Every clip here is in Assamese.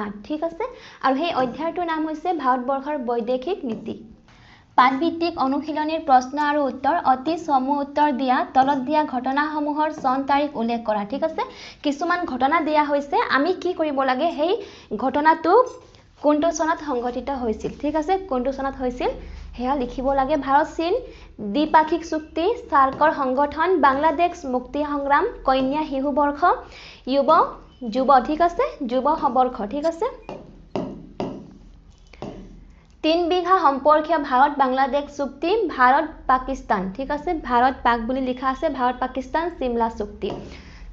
8 ঠিক আছে আৰু সেই অধ্যায়টোৰ নাম হৈছে ভাৰতবৰ্ষৰ বৈদেশিক নীতি পাঠভিত্তিক অনুশীলনীৰ প্ৰশ্ন আৰু উত্তৰ অতি চমু উত্তৰ দিয়া তলত দিয়া ঘটনাসমূহৰ চন তাৰিখ উল্লেখ কৰা ঠিক আছে কিছুমান ঘটনা দিয়া হৈছে আমি কি কৰিব লাগে সেই ঘটনাটো কোনটো চনত সংঘটিত হৈছিল ঠিক আছে কোনটো চনত হৈছিল হেয়া লিখিব লাগে ভাৰত চীন দ্বিপাক্ষিক চুক্তি সাৰ্কৰ সংগঠন বাংলাদেশ মুক্তি সংগ্ৰাম কন্যা শিশু বৰ্ষ যুৱ ঠিক আছে যুৱ বৰ্ষ ঠিক আছে 3 বিঘা সম্পৰ্কীয় ভাৰত বাংলাদেশ চুক্তি ভাৰত পাকিস্তান ঠিক আছে ভাৰত পাক বুলি লিখা আছে ভাৰত পাকিস্তান সিমলা চুক্তি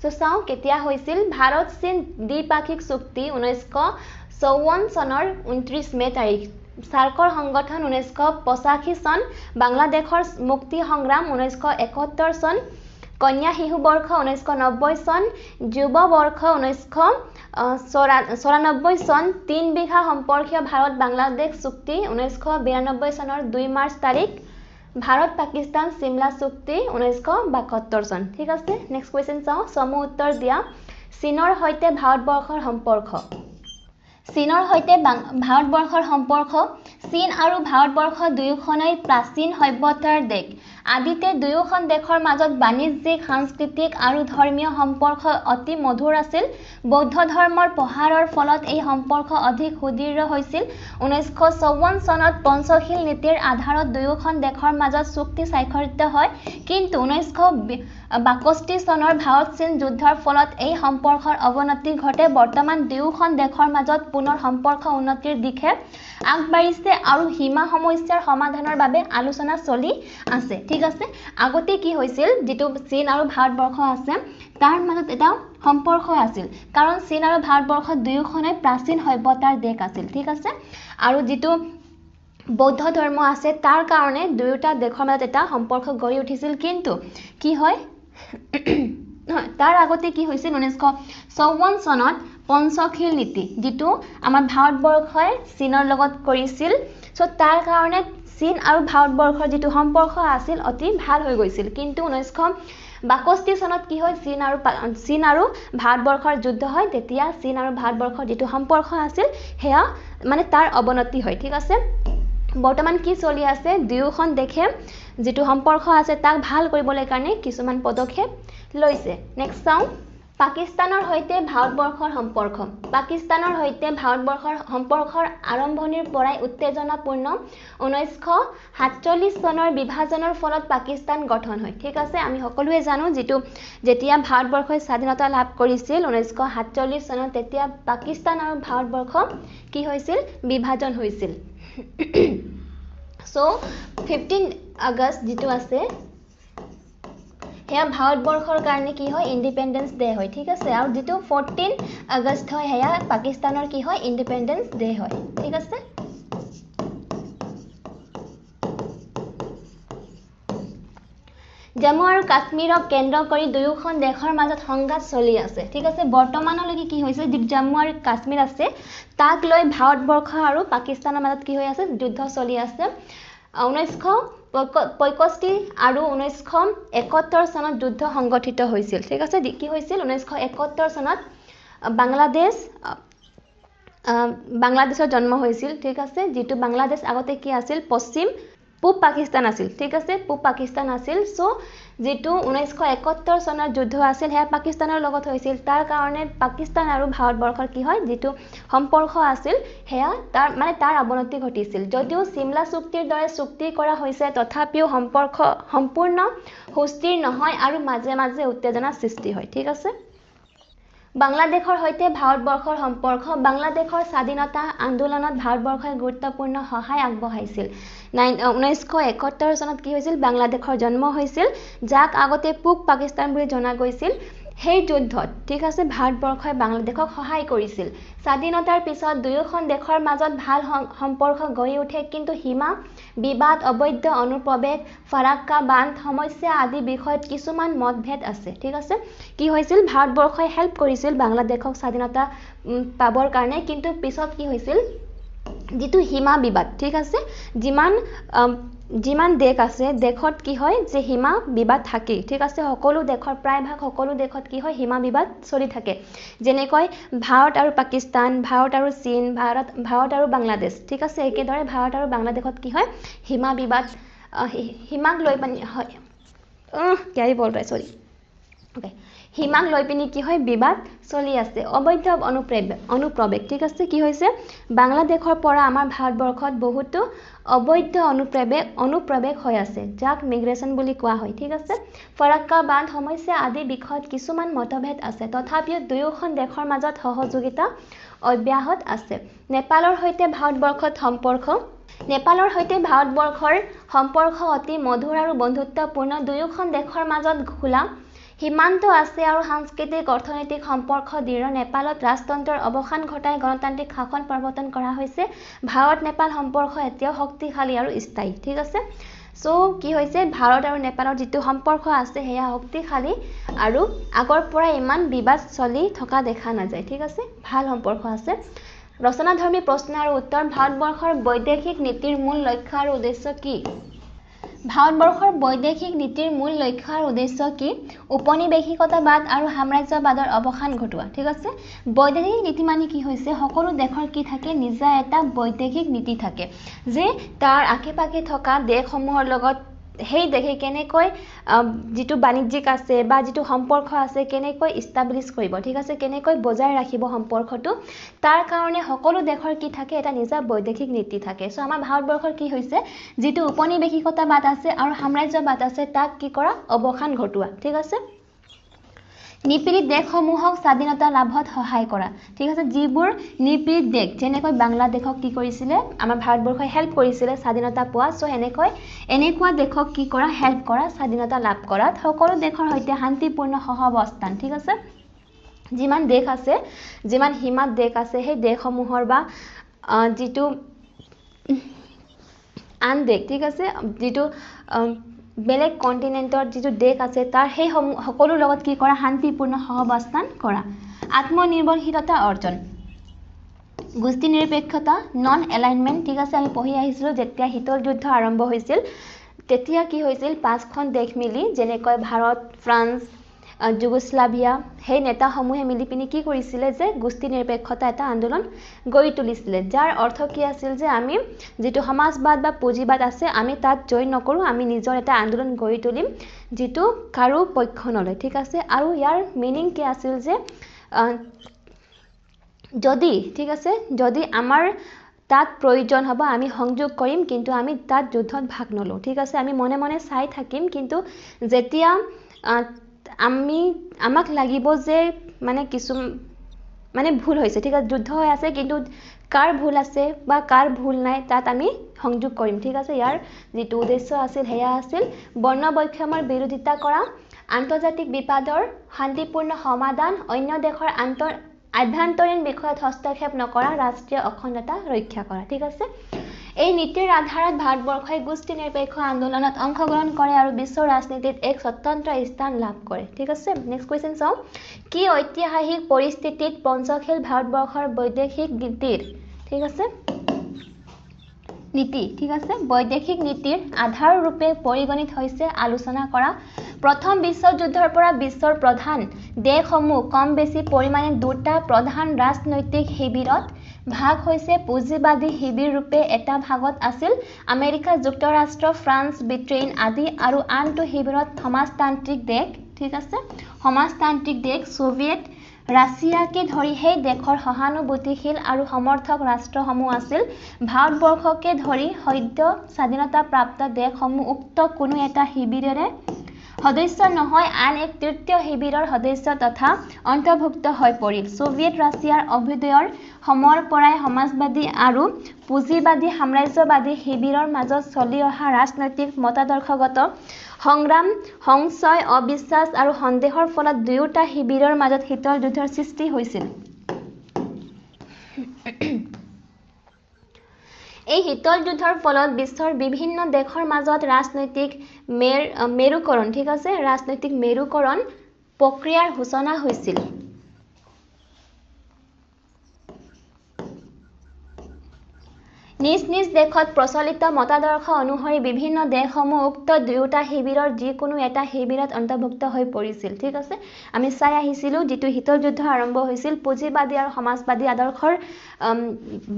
সো চাও কেতিয়া হৈছিল ভাৰত চীন দ্বিপাক্ষিক চুক্তি 1954 চনৰ 29 মে তাৰিখ সাৰ্কৰ সংগঠন 1985 চন বাংলাদেশৰ মুক্তি সংগ্ৰাম 1971 চন কন্যা শিশু বৰ্ষ 1990 চন যুৱ বৰ্ষ 1994 চন 3 বিঘা সম্পৰ্কীয় ভাৰত বাংলাদেশ চুক্তি 1992 চনৰ 2 মাৰ্চ তাৰিখ ভাৰত পাকিস্তান সিমলা চুক্তি 1972 চন ঠিক আছে নেক্সট কোৱেশ্চন চাও চমু উত্তৰ দিয়া চীনৰ সৈতে ভাৰতবৰ্ষৰ সম্পৰ্ক চীনৰ সৈতে ভাৰতবৰ্ষৰ সম্পৰ্ক চীন আৰু ভাৰতবৰ্ষ দুয়োখনেই প্ৰাচীন সভ্যতাৰ দেশ আদিতে দুয়োখন দেশৰ মাজত বাণিজ্যিক সাংস্কৃতিক আৰু ধৰ্মীয় সম্পৰ্ক অতি মধুৰ আছিল বৌদ্ধ ধৰ্মৰ প্ৰসাৰৰ ফলত এই সম্পৰ্ক অধিক সুদৃঢ় হৈছিল 1954 চনত পঞ্চশীল নীতিৰ আধাৰত দুয়োখন দেশৰ মাজত চুক্তি স্বাক্ষৰিত হয় কিন্তু 1962 চনৰ ভাৰত চীন যুদ্ধৰ ফলত এই সম্পৰ্কৰ অৱনতি ঘটে বৰ্তমান দুয়োখন দেশৰ মাজত পুনৰ সম্পৰ্ক উন্নতিৰ দিশে আগবাঢ়িছে আৰু সীমা সমস্যাৰ সমাধানৰ বাবে আলোচনা চলি আছে ঠিক আছে আগতে কি হৈছিল যেটো চীন আৰু ভাৰতবৰ্ষ আছে তাৰ মাজত এটা সম্পৰ্ক আছিল কাৰণ চীন আৰু ভাৰতবৰ্ষ দুয়োখনে প্ৰাচীন সভ্যতাৰ দেশ আছিল ঠিক আছে আৰু যেটো বৌদ্ধ ধৰ্ম আছে তাৰ কাৰণে দুয়োটা দেশৰ মাজত এটা সম্পৰ্ক গঢ়ি উঠিছিল কিন্তু কি হয় তাৰ আগতে কি হৈছিল 1954 চনত পঞ্চশীল নীতি যেটো আমাৰ ভাৰতবৰ্ষই চীনৰ লগত কৰিছিল সো তাৰ কাৰণে চীন আৰু ভাৰতবৰ্ষৰ যেটো সম্পৰ্ক আছিল অতি ভাল হৈ গৈছিল কিন্তু 1962 চনত কি হয় চীন আৰু ভাৰতবৰ্ষৰ যুদ্ধ হয় তেতিয়া চীন আৰু ভাৰতবৰ্ষৰ যেটো সম্পৰ্ক আছিল হেয়া মানে তাৰ অৱনতি হয় ঠিক আছে বৰ্তমান কি চলি আছে দুয়োখন দেশে যেটো সম্পৰ্ক আছে তাক ভাল কৰিবলৈ কাৰণে কিছুমান পদক্ষেপ লৈছে নেক্সট চাও পাকিস্তানৰ সৈতে ভাৰতবৰ্ষৰ সম্পৰ্ক পাকিস্তানৰ সৈতে ভাৰতবৰ্ষৰ সম্পৰ্কৰ আৰম্ভণিৰ পৰাই উত্তেজনাপূৰ্ণ 1947 চনৰ বিভাজনৰ ফলত পাকিস্তান গঠন হয় ঠিক আছে আমি সকলোৱে জানো যেটো যেতিয়া ভাৰতবৰ্ষই স্বাধীনতা লাভ কৰিছিল 1947 চনত তেতিয়া পাকিস্তান আৰু ভাৰতবৰ্ষ কি হৈছিল বিভাজন হৈছিল সো 15 আগষ্ট যেটো আছে হেয়া ভাৰতবৰ্ষৰ কাৰণে কি হয় ইন্ডিপেন্ডেন্স ডে হয় ঠিক আছে আৰু যেটো 14 আগষ্ট হয় হেয়া পাকিস্তানৰ কি হয় ইন্ডিপেন্ডেন্স ডে হয় ঠিক আছে জম্মু আৰু কাশ্মীৰক কেন্দ্ৰ কৰি দুয়োখন দেশৰ মাজত সংঘাত চলি আছে ঠিক আছে বৰ্তমানলৈকে কি হৈছে জম্মু আৰু কাশ্মীৰ আছে তাক লৈ ভাৰতবৰ্ষ আৰু পাকিস্তানৰ মাজত কি হৈ আছে যুদ্ধ চলি আছে 1965 আৰু 1971 চনত যুদ্ধ সংগঠিত হৈছিল ঠিক আছে কি হৈছিল 1971 চনত বাংলাদেশৰ জন্ম হৈছিল ঠিক আছে যেটো বাংলাদেশ আগতে কি আছিল পূব পাকিস্তান আছিল ঠিক আছে পূব পাকিস্তান আছিল সো যেটো 1971 চনৰ যুদ্ধ আছিল হে পাকিস্তানৰ লগত হৈছিল তাৰ কাৰণে পাকিস্তান আৰু ভাৰতবৰ্ষৰ কি হয় যেটো সম্পৰ্ক আছিল হেয়া তাৰ অৱনতি ঘটিছিল যদিও সিমলা চুক্তিৰ দৰে চুক্তি কৰা হৈছে তথাপিও সম্পৰ্ক সম্পূৰ্ণ সুস্থিৰ নহয় আৰু মাজে মাজে উত্তেজনা সৃষ্টি হয় ঠিক আছে বাংলাদেশৰ সৈতে ভাৰতবৰ্ষৰ সম্পৰ্ক বাংলাদেশৰ স্বাধীনতা আন্দোলনত ভাৰতবৰ্ষই গুৰুত্বপূৰ্ণ সহায় আগবঢ়াইছিল 1971 চনত কি হৈছিল বাংলাদেশৰ জন্ম হৈছিল যাক আগতে পূব পাকিস্তান বুলি জনা গৈছিল সেই যুদ্ধত ঠিক আছে ভাৰতবৰ্ষই বাংলাদেশক সহায় কৰিছিল স্বাধীনতাৰ পিছত দুয়োখন দেশৰ মাজত ভাল সম্পৰ্ক গঢ়ি উঠে কিন্তু সীমা বিবাদ অবৈধ অনুপ্ৰৱেশ ফাৰাক্কা বান্ধ সমস্যা আদি বিষয়ত কিছুমান মতভেদ আছে ঠিক আছে কি হৈছিল ভাৰতবৰ্ষই হেল্প কৰিছিল বাংলাদেশক স্বাধীনতা পাবৰ কাৰণে কিন্তু পিছত কি হৈছিল যেটো হিমা বিবাদ ঠিক আছে যিমান দেশ আছে দেশত কি হয় যে হিমা বিবাদ থাকে ঠিক আছে সকলো দেশৰ প্ৰায়ভাগ সকলো দেশত কি হয় হিমা বিবাদ চলি থাকে যেনেকৈ ভাৰত আৰু পাকিস্তান ভাৰত আৰু চীন ভাৰত আৰু বাংলাদেশ ঠিক আছে একেদৰে ভাৰত আৰু বাংলাদেশত কি হয় হিমা বিবাদ হিমাক লৈ পানি হয় কি বল ৰहा সৰি ওকে হিমাক লৈ পিনি কি হয় বিবাদ চলি আছে অবৈধ অনুপ্ৰৱেশ ঠিক আছে কি হৈছে বাংলাদেশৰ পৰা আমাৰ ভাৰতবৰ্ষত বহুতো অবৈধ অনুপ্ৰৱেশ হৈ আছে যাক মিগ্ৰেশন বুলি কোৱা হয় ঠিক আছে ফৰাক্কা বান্ধ সমস্যা আদি বিষয়ত কিছুমান মতভেদ আছে তথাপিও দুয়োখন দেশৰ মাজত সহযোগিতা অব্যাহত আছে নেপালৰ সৈতে ভাৰতবৰ্ষৰ সম্পৰ্ক অতি মধুৰ আৰু বন্ধুত্বপূৰ্ণ দুয়োখন দেশৰ মাজত খোলা সীমান্ত আছে আৰু সাংস্কৃতিক অৰ্থনৈতিক সম্পৰ্ক দৃঢ় নেপালত ৰাজতন্ত্ৰৰ অৱসান ঘটাই গণতান্ত্ৰিক শাসন প্ৰৱৰ্তন কৰা হৈছে ভাৰত নেপাল সম্পৰ্ক এতিয়াও শক্তিশালী আৰু স্থায়ী ঠিক আছে সো কি হৈছে ভাৰত আৰু নেপালৰ যেটো সম্পৰ্ক আছে হেয়া শক্তিশালী আৰু আগৰ পৰা ইমান বিবাদ চলি থকা দেখা নাযায় ঠিক আছে ভাল সম্পৰ্ক আছে ৰচনাধৰ্মী প্ৰশ্ন আৰু উত্তৰ ভাৰতবৰ্ষৰ বৈদেশিক নীতিৰ মূল লক্ষ্য আৰু উদ্দেশ্য কি ভাৰতবৰ্ষৰ বৈদেশিক নীতিৰ মূল লক্ষ্য আৰু উদ্দেশ্য কি উপনিবেশিকতাবাদ আৰু সাম্ৰাজ্যবাদৰ অৱসান ঘটোৱা ঠিক আছে বৈদেশিক নীতি মানে কি হৈছে সকলো দেশৰ কি থাকে নিজা এটা বৈদেশিক নীতি থাকে যে তাৰ আশে-পাশে থকা দেশসমূহৰ লগত হেই দেখে কেনেকৈ যেটো বাণিজ্যিক আছে বা যেটো সম্পৰ্ক আছে কেনেকৈ ইস্টাবলিশ কৰিব ঠিক আছে কেনেকৈ বজাই ৰাখিব সম্পৰ্কটো তাৰ কাৰণে সকলো দেশৰ কি থাকে এটা নিজা বৈদেশিক নীতি থাকে সো আমাৰ ভাৰতবৰ্ষৰ কি হৈছে যেটো উপনিবেশিকতাবাদ আছে আৰু সাম্ৰাজ্যবাদ আছে তাক কি কৰা অৱসান ঘটোৱা ঠিক আছে নিপীড়িত দেশসমূহক স্বাধীনতা লাভত সহায় কৰা ঠিক আছে যিবোৰ নিপীড়িত দেশ যেনেকৈ বাংলাদেশক কি কৰিছিলে আমাৰ ভাৰতবৰ্ষই হেল্প কৰিছিলে স্বাধীনতা পোৱা সো এনেকুৱা দেশক কি কৰা হেল্প কৰা স্বাধীনতা লাভ কৰাত সকলো দেশৰ সৈতে শান্তিপূৰ্ণ সহাৱস্থান ঠিক আছে যিমান দেশ আছে যিমান হিমাত দেশ আছে সেই দেশসমূহৰ বা যেটো আন দেশ ঠিক আছে যেটো বেলেগ কন্টিনেন্টৰ যেটো দেশ আছে তাৰ সেই সকলো লগত কি কৰা শান্তিপূৰ্ণ সহাৱস্থান কৰা আত্মনিৰ্ভৰশীলতা অৰ্জন গোষ্ঠী নিৰপেক্ষতা নন এলাইনমেন্ট ঠিক আছে আমি পঢ়ি আহিছিলো যেতিয়া হিতল যুদ্ধ আৰম্ভ হৈছিল তেতিয়া কি হৈছিল পাঁচখন দেশ মিলি যেনেকৈ ভাৰত ফ্ৰান্স যুগোস্লাভিয়া সেই নেতাসমূহে মিলি পিনি কি কৰিছিলে যে গোষ্ঠী নিৰপেক্ষতা এটা আন্দোলন গঢ়ি তুলিছিলে যাৰ অৰ্থ কি আছিল যে আমি যেটো সমাজবাদ বা পুঁজিবাদ আছে আমি তাত জয়েন নকৰো আমি নিজৰ এটা আন্দোলন গঢ়ি তুলিম যেটো কাৰো পক্ষ নলয় ঠিক আছে আৰু ইয়াৰ মিনিং কি আছিল যে যদি আমাৰ তাত প্ৰয়োজন হ'ব আমি সংযোগ কৰিম কিন্তু আমি তাত যুদ্ধত ভাগ নলও ঠিক আছে আমি মনে মনে চাই থাকিম কিন্তু যেতিয়া আমাক লাগিব যে মানে কিছু মানে ভুল হৈছে ঠিক আছে যুদ্ধ হৈ আছে কিন্তু কাৰ ভুল আছে বা কাৰ ভুল নাই তাত আমি সংযোগ কৰিম ঠিক আছে ইয়াৰ যেটো উদ্দেশ্য আছিল হেয়া আছিল বৰ্ণ বৈষম্যৰ বিৰোধিতা কৰা আন্তৰ্জাতিক বিবাদৰ শান্তিপূৰ্ণ সমাধান অন্য দেশৰ আভ্যন্তৰীণ বিষয়ত হস্তক্ষেপ নকৰা ৰাষ্ট্ৰীয় অখণ্ডতা ৰক্ষা কৰা ঠিক আছে এই নীতিৰ আধাৰত ভাৰতবৰ্ষই গোষ্ঠী নিৰপেক্ষ আন্দোলনত অংশগ্ৰহণ কৰে আৰু বিশ্ব ৰাজনীতিত এক স্বতন্ত্ৰ স্থান লাভ কৰে ঠিক আছে নেক্সট কোৱেশ্চন চাও কি ঐতিহাসিক পৰিস্থিতিত পঞ্চশীল ভাৰতবৰ্ষৰ বৈদেশিক নীতিৰ ঠিক আছে নীতি ঠিক আছে বৈদেশিক নীতিৰ আধাৰ ৰূপে পৰিগণিত হৈছে আলোচনা কৰা প্ৰথম বিশ্বযুদ্ধৰ পৰা বিশ্বৰ প্ৰধান দেশসমূহ কম বেছি পৰিমাণে দুটা প্ৰধান ৰাজনৈতিক শিবিৰত ভাগ হৈছে পুঁজিবাদী শিবিৰ ৰূপে এটা ভাগত আছিল আমেৰিকা যুক্তৰাষ্ট্ৰ ফ্ৰান্স ব্ৰিটেইন আদি আৰু আনটো শিবিৰত সমাজতান্ত্ৰিক দেশ ঠিক আছে সমাজতান্ত্ৰিক দেশ সোভিয়েট ৰাছিয়াকে ধৰি সেই দেশৰ সহানুভূতিশীল আৰু সমৰ্থক ৰাষ্ট্ৰসমূহ আছিল ভাৰতবৰ্ষকে ধৰি সদ্য স্বাধীনতা প্ৰাপ্ত দেশসমূহ উক্ত কোনো এটা শিবিৰেৰে সদস্য নহয় আন এক তৃতীয় শিবিৰৰ সদস্য তথা অন্তৰ্ভুক্ত হৈ পৰিল সোভিয়েট ৰাছিয়াৰ অভ্যুদয়ৰ সময়ৰ পৰাই সমাজবাদী আৰু পুঁজিবাদী সাম্ৰাজ্যবাদী শিবিৰৰ মাজত চলি অহা ৰাজনৈতিক মতাদৰ্শগত সংগ্ৰাম সংশয় অবিশ্বাস আৰু সন্দেহৰ ফলত দুয়োটা শিবিৰৰ মাজত শীতল যুদ্ধৰ সৃষ্টি হৈছিল এই শীতল যুদ্ধৰ ফলত বিশ্বৰ বিভিন্ন দেশৰ মাজত ৰাজনৈতিক মেৰুকৰণ ঠিক আছে ৰাজনৈতিক মেৰুকৰণ প্ৰক্ৰিয়াৰ সূচনা হৈছিল নিজ নিজ দেশত প্ৰচলিত মতাদৰ্শ অনুসৰি বিভিন্ন দেশসমূহ উক্ত দুয়োটা শিবিৰৰ যিকোনো এটা শিবিৰত অন্তৰ্ভুক্ত হৈ পৰিছিল ঠিক আছে আমি চাই আহিছিলোঁ যিটো শীতল যুদ্ধ আৰম্ভ হৈছিল পুঁজিবাদী আৰু সমাজবাদী আদৰ্শৰ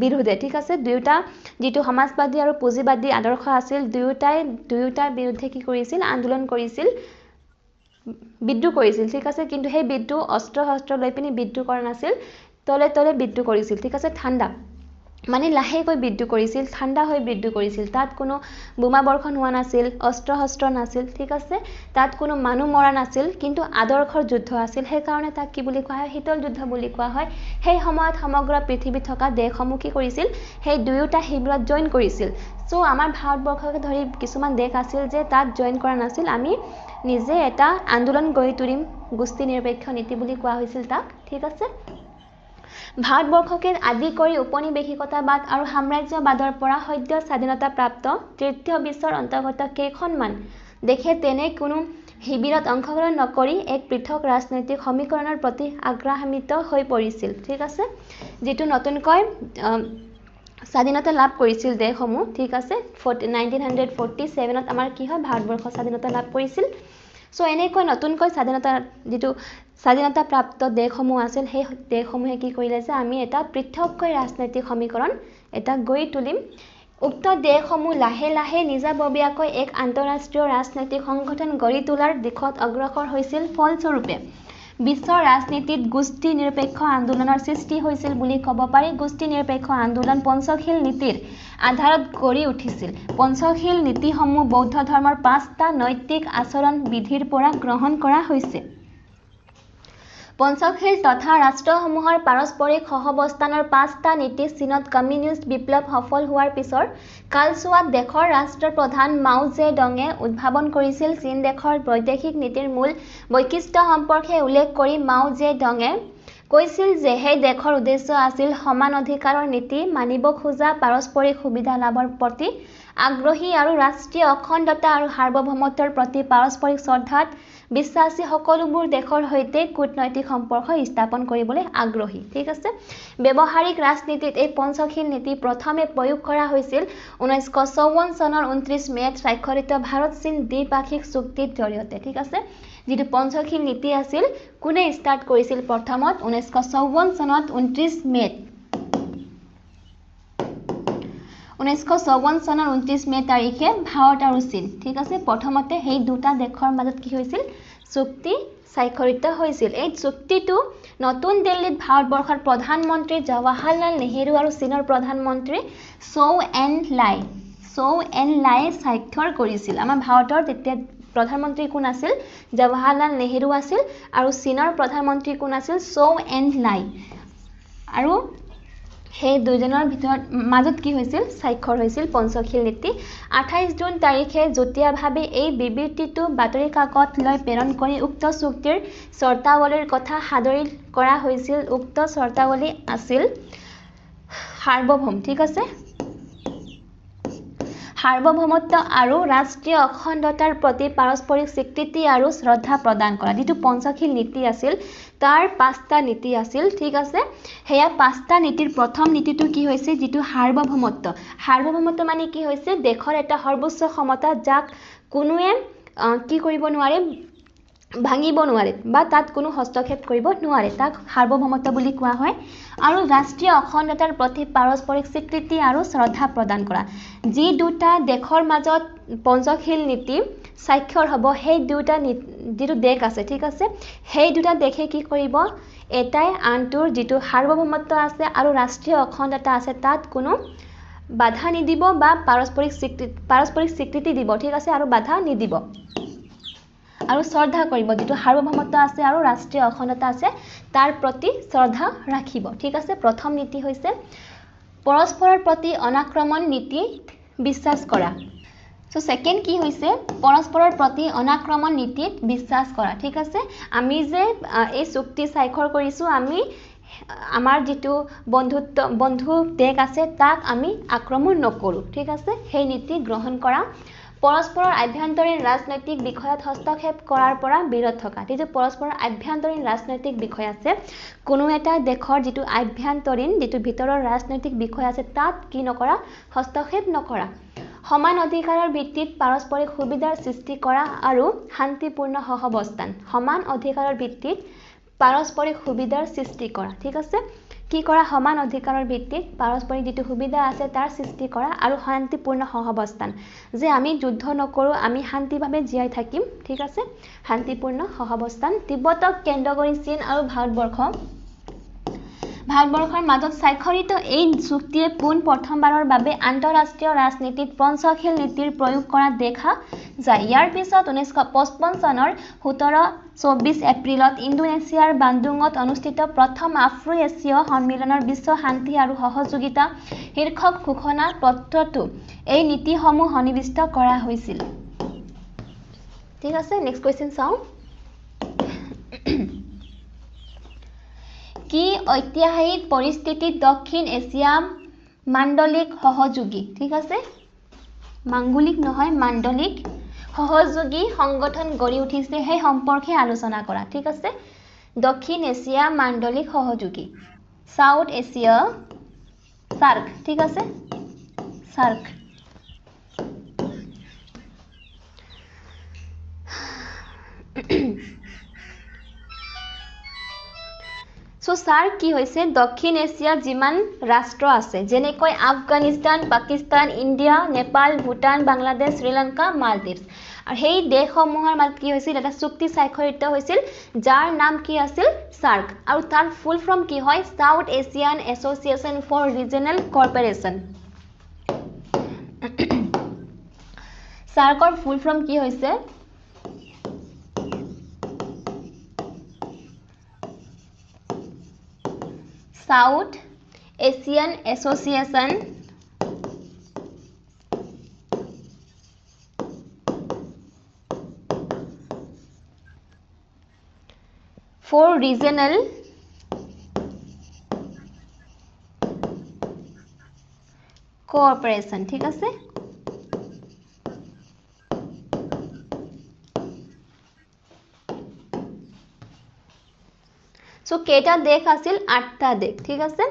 বিৰুদ্ধে ঠিক আছে দুয়োটা যিটো সমাজবাদী আৰু পুঁজিবাদী আদৰ্শ আছিল দুয়োটাৰ বিৰুদ্ধে কি কৰিছিল আন্দোলন কৰিছিল বিদ্ৰোহ কৰিছিল ঠিক আছে কিন্তু সেই বিদ্ৰোহ অস্ত্ৰ লৈ পিনি বিদ্ৰোহ কৰা নাছিল তলে তলে বিদ্ৰোহ কৰিছিল ঠিক আছে ঠাণ্ডা মানে লাহেকৈ বিদ্ৰোহ কৰিছিল ঠাণ্ডা হৈ বিদ্ৰোহ কৰিছিল তাত কোনো বোমা বৰ্ষণ হোৱা নাছিল অস্ত্ৰ নাছিল ঠিক আছে তাত কোনো মানুহ মৰা নাছিল কিন্তু আদৰ্শৰ যুদ্ধ আছিল সেই কাৰণে তাক কি বুলি কোৱা হয় শীতল যুদ্ধ বুলি কোৱা হয় সেই সময়ত সমগ্ৰ পৃথিৱীত থকা দেশসমূহ কি কৰিছিল সেই দুয়োটা শিবিৰত জয়েন কৰিছিল সো আমাৰ ভাৰতবৰ্ষকে ধৰি কিছুমান দেশ আছিল যে তাত জয়েন কৰা নাছিল আমি নিজে এটা আন্দোলন গঢ়ি তুলিম গোষ্ঠী নিৰপেক্ষ নীতি বুলি কোৱা হৈছিল তাক ঠিক আছে ভাৰতবৰ্ষকে আদি কৰি উপনিবেশিকতাবাদ আৰু সাম্ৰাজ্যবাদৰ পৰা সদ্য স্বাধীনতা প্ৰাপ্ত তৃতীয় বিশ্বৰ অন্তৰ্গত কেইখনমান দেশে তেনে কোনো শিবিৰত অংশগ্ৰহণ নকৰি এক পৃথক ৰাজনৈতিক সমীকৰণৰ প্ৰতি আগ্ৰহান্বিত হৈ পৰিছিল ঠিক আছে যেটো নতুনকৈ স্বাধীনতা লাভ কৰিছিল দেশসমূহ ঠিক আছে 1947ত আমাৰ কি হয় ভাৰতবৰ্ষ স্বাধীনতা লাভ কৰিছিল সো এনেকৈ নতুনকৈ স্বাধীনতা প্ৰাপ্ত দেশসমূহ আছিল সেই দেশসমূহে কি কৰিলে যে আমি এটা পৃথককৈ ৰাজনৈতিক সমীকৰণ এটা গঢ়ি তুলিম উক্ত দেশসমূহ লাহে লাহে নিজাববীয়াকৈ এক আন্তঃৰাষ্ট্ৰীয় ৰাজনৈতিক সংগঠন গঢ়ি তোলাৰ দিশত অগ্ৰসৰ হৈছিল ফলস্বৰূপে বিশ্বৰ ৰাজনীতিত গোষ্ঠী নিৰপেক্ষ আন্দোলনৰ সৃষ্টি হৈছিল বুলি ক'ব পাৰি গোষ্ঠী নিৰপেক্ষ আন্দোলন পঞ্চশীল নীতিৰ আধাৰত গঢ়ি উঠিছিল পঞ্চশীল নীতিসমূহ বৌদ্ধ ধৰ্মৰ 5টা নৈতিক আচৰণ বিধিৰ পৰা গ্ৰহণ কৰা হৈছে পঞ্চশীল তথা ৰাষ্ট্ৰসমূহৰ পাৰস্পৰিক সহাৱস্থানৰ 5টা নীতি চীনত কমিউনিষ্ট বিপ্লৱ সফল হোৱাৰ পিছৰ কালছোৱাত দেশৰ ৰাষ্ট্ৰপ্ৰধান মাও জেডঙে উদ্ভাৱন কৰিছিল চীন দেশৰ বৈদেশিক নীতিৰ মূল বৈশিষ্ট্য সম্পৰ্কে উল্লেখ কৰি মাও জেডঙে কৈছিল যে সেই দেশৰ উদ্দেশ্য আছিল সমান অধিকাৰৰ নীতি মানিব খোজা পাৰস্পৰিক সুবিধা লাভৰ প্ৰতি আগ্ৰহী আৰু ৰাষ্ট্ৰীয় অখণ্ডতা আৰু সাৰ্বভৌমত্বৰ প্ৰতি পাৰস্পৰিক শ্ৰদ্ধাত বিশ্বাসী সকলোবোৰ দেশৰ সৈতে কূটনৈতিক সম্পৰ্ক স্থাপন কৰিবলৈ আগ্ৰহী ঠিক আছে ব্যৱহাৰিক ৰাজনীতিত এই পঞ্চশীল নীতি প্ৰথমে প্ৰয়োগ কৰা হৈছিল 1954 চনৰ 29 মেত স্বাক্ষৰিত ভাৰত চীন দ্বিপাক্ষিক চুক্তিৰ জৰিয়তে ঠিক আছে যেটো পঞ্চশীল নীতি আছিল কোনে ষ্টাৰ্ট কৰিছিল প্ৰথমত 1954 চনত 29 মেত 1954 চনৰ 29 মে তাৰিখে ভাৰত আৰু চীন ঠিক আছে প্ৰথমতে সেই দুটা দেশৰ মাজত কি হৈছিল চুক্তি স্বাক্ষৰিত হৈছিল এই চুক্তিটো নতুন দিল্লীত ভাৰতবৰ্ষৰ প্ৰধানমন্ত্ৰী জৱাহৰলাল নেহেৰু আৰু চীনৰ প্ৰধানমন্ত্ৰী চৌ এন লাই স্বাক্ষৰ কৰিছিল আমাৰ ভাৰতৰ তেতিয়া প্ৰধানমন্ত্ৰী কোন আছিল জৱাহৰলাল নেহেৰু আছিল আৰু চীনৰ প্ৰধানমন্ত্ৰী কোন আছিল চৌ এন লাই আৰু সেই দুজনৰ ভিতৰত মাজত কি হৈছিল স্বাক্ষৰ হৈছিল পঞ্চশীল নীতি 28 জুন তাৰিখে যুটীয়াভাৱে এই বিবৃতিটো বাতৰি কাকত লৈ প্ৰেৰণ কৰি উক্ত চুক্তিৰ চৰ্তাৱলীৰ কথা সাদৰি কৰা হৈছিল উক্ত চৰ্তাৱলী আছিল সাৰ্বভৌম ঠিক আছে সাৰ্বভৌমত্ব আৰু ৰাষ্ট্ৰীয় অখণ্ডতাৰ প্ৰতি পাৰস্পৰিক স্বীকৃতি আৰু শ্ৰদ্ধা প্ৰদান কৰা যেটো পঞ্চশীল নীতি আছিল তাৰ 5টা নীতি আছিল ঠিক আছে হেয়া 5টা নীতিৰ প্ৰথম নীতিটো কি হৈছে যেটো সাৰ্বভৌমত্ব মানে কি হৈছে দেশৰ এটা সৰ্বোচ্চ ক্ষমতা যাক কোনোৱে কি কৰিব নোৱাৰে ভাঙিব নোৱাৰে বা তাত কোনো হস্তক্ষেপ কৰিব নোৱাৰে তাক সাৰ্বভৌমত্ব বুলি কোৱা হয় আৰু ৰাষ্ট্ৰীয় অখণ্ডতাৰ প্ৰতি পাৰস্পৰিক স্বীকৃতি আৰু শ্ৰদ্ধা প্ৰদান কৰা যি দুটা দেশৰ মাজত পঞ্চশীল নীতি স্বাক্ষৰ হ'ব সেই দুটা যেটো দেশ আছে ঠিক আছে সেই দুটা দেশে কি কৰিব এটাই আনটোৰ যেটো সাৰ্বভৌমত্ব আছে আৰু ৰাষ্ট্ৰীয় অখণ্ডতা আছে তাত কোনো বাধা নিদিব বা পাৰস্পৰিক স্বীকৃতি দিব ঠিক আছে আৰু বাধা নিদিব আৰু শ্ৰদ্ধা কৰিব যেটো সাৰ্বভৌমত্ব আছে আৰু ৰাষ্ট্ৰীয় অখণ্ডতা আছে তাৰ প্ৰতি শ্ৰদ্ধা ৰাখিব ঠিক আছে প্ৰথম নীতি হৈছে পৰস্পৰৰ প্ৰতি অনাক্ৰমণ নীতি বিশ্বাস কৰা সো সেকেন্ড কি হৈছে পৰস্পৰৰ প্ৰতি অনাক্ৰমণ নীতিত বিশ্বাস কৰা ঠিক আছে আমি যে এই চুক্তি স্বাক্ষৰ কৰিছো আমি আমাৰ যেটো বন্ধু দেশ আছে তাক আমি আক্ৰমণ নকৰো ঠিক আছে সেই নীতি গ্ৰহণ কৰা পৰস্পৰৰ আভ্যন্তৰীণ ৰাজনৈতিক বিষয়ত হস্তক্ষেপ কৰাৰ পৰা বিৰত থকা যিটো পৰস্পৰৰ আভ্যন্তৰীণ ৰাজনৈতিক বিষয় আছে কোনো এটা দেশৰ যিটো আভ্যন্তৰীণ যিটো ভিতৰৰ ৰাজনৈতিক বিষয় আছে তাত কি নকৰা হস্তক্ষেপ নকৰা সমান অধিকাৰৰ ভিত্তিত পাৰস্পৰিক সুবিধাৰ সৃষ্টি কৰা আৰু শান্তিপূৰ্ণ সহাৱস্থান সমান অধিকাৰৰ ভিত্তিত পাৰস্পৰিক সুবিধাৰ সৃষ্টি কৰা ঠিক আছে কি কৰা সমান অধিকাৰৰ ভিত্তিত পাৰস্পৰিক যেটো সুবিধা আছে তাৰ সৃষ্টি কৰা আৰু শান্তিপূৰ্ণ সহাৱস্থান যে আমি যুদ্ধ নকৰো আমি শান্তিভাৱে জীয়াই থাকিম ঠিক আছে শান্তিপূৰ্ণ সহাৱস্থান তিব্বতক কেন্দ্ৰ কৰি চীন আৰু ভাৰতবৰ্ষৰ মাজত স্বাক্ষৰিত এই চুক্তিয়ে পোন প্ৰথমবাৰৰ বাবে আন্তঃৰাষ্ট্ৰীয় ৰাজনীতিত পঞ্চশীল নীতিৰ প্ৰয়োগ কৰা দেখা যায় ইয়াৰ পিছত 1955 চনৰ 17-24 এপ্ৰিলত ইণ্ডোনেছিয়াৰ বান্দুঙত অনুষ্ঠিত প্ৰথম আফ্ৰো-এছীয় সন্মিলনৰ বিশ্ব শান্তি আৰু সহযোগিতা শীৰ্ষক ঘোষণা পত্ৰতো এই নীতিসমূহ সন্নিৱিষ্ট কৰা হৈছিল ঠিক আছে নেক্সট কোৱেশ্চন চাও কি ঐতিহাসিক পৰিস্থিতিত দক্ষিণ এছিয়া মাণ্ডলিক সহযোগী ঠিক আছে মাঙ্গলিক নহয় মাণ্ডলিক সহযোগী সংগঠন গঢ়ি উঠিছে সেই সম্পৰ্কে আলোচনা কৰা ঠিক আছে দক্ষিণ এছিয়া মাণ্ডলিক সহযোগী সাউথ এছিয়া সার্ক ঠিক আছে সার্ক সো সার্ক কি হৈছে দক্ষিণ এছিয়া যিমান ৰাষ্ট্ৰ আছে যেনেকৈ আফগানিস্তান পাকিস্তান ইন্ডিয়া নেপাল ভুটান বাংলাদেশ শ্ৰীলংকা মালদ্বীপছ আৰু সেই দেশসমূহৰ মাজত কি হৈছিল এটা চুক্তি স্বাক্ষৰিত হৈছিল যাৰ নাম কি আছিল সাৰ্ক আৰু তাৰ ফুল ফৰ্ম কি হয় South Asian Association for Regional Corporation সাৰ্কৰ ফুল ফৰ্ম কি হৈছে South Asian Association for Regional Cooperation ঠিক আছে সো কেটা দেশ আছিল 8টা দেশ ঠিক আছে